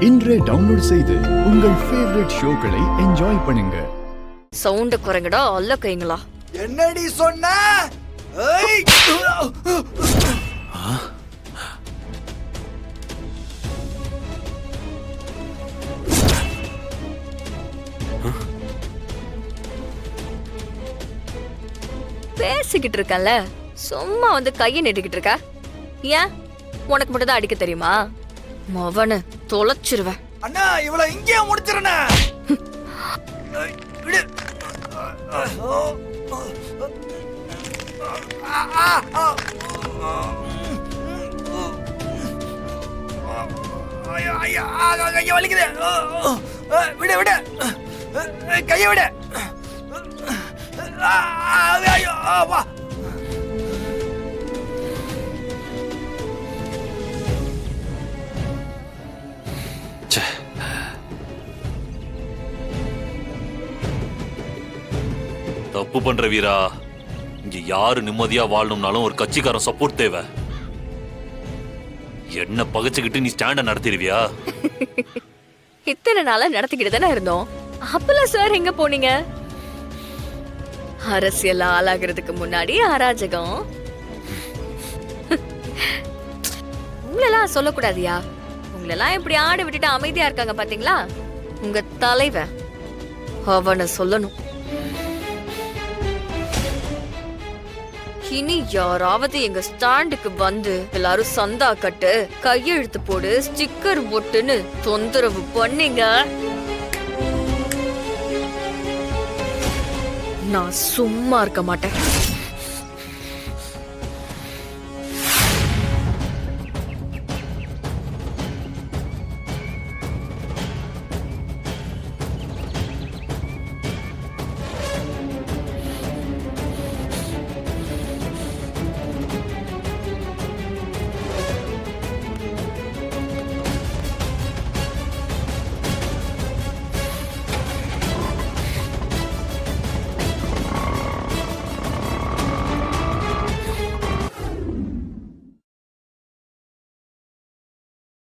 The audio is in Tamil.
இன்றே டவுன்லோட் செய்து உங்கள் ஃபேவரட் ஷோக்களை என்ஜாய் பண்ணுங்க. சவுண்ட் குறைங்கடா அல்ல கைங்களா. என்னடி சொன்ன? ஏய் பேசிக்கிட்டு இருக்கல, சும்மா வந்து கையை நெட்டிக்கிட்டு இருக்க. ஏன் உனக்கு மட்டும் தான் அடிக்க தெரியுமா? மவன தொலைச்சிருவேன். அண்ணா இவள இங்கேயே முடிச்சிரனே. விடு. ஐயா கைய வலிக்குது. விடு விடு. கைய விடு. ஐயோ வா. தப்பு பண்ற வீரா, இங்க யாரு நிம்மதியா வாழணும்னாலும் ஒரு கட்சிக்காரன் சப்போர்ட் தேவை. என்ன பகைச்சுக்கிட்டு நீ ஸ்டாண்ட நடத்திடுவியா? இத்தனை நாளா நடத்திக்கிட்டு தானே இருந்தோம். அப்பெல்லாம் சார் எங்க போனீங்க? அரசியல் ஆளாகிறதுக்கு முன்னாடி அராஜகம். உங்களெல்லாம் சொல்லக்கூடாதியா. உங்களெல்லாம் இப்படி ஆட விட்டுட்டு அமைதியா இருக்காங்க பாத்தீங்களா? உங்க தலைவன் அவனை சொல்லணும். இனி யாராவது எங்க ஸ்டாண்டுக்கு வந்து எல்லாரும் சந்தா கட்டு, கையெழுத்து போடு, ஸ்டிக்கர் போட்டுன்னு தொந்தரவு பண்ணீங்க, நான் சும்மா இருக்க மாட்டேன்.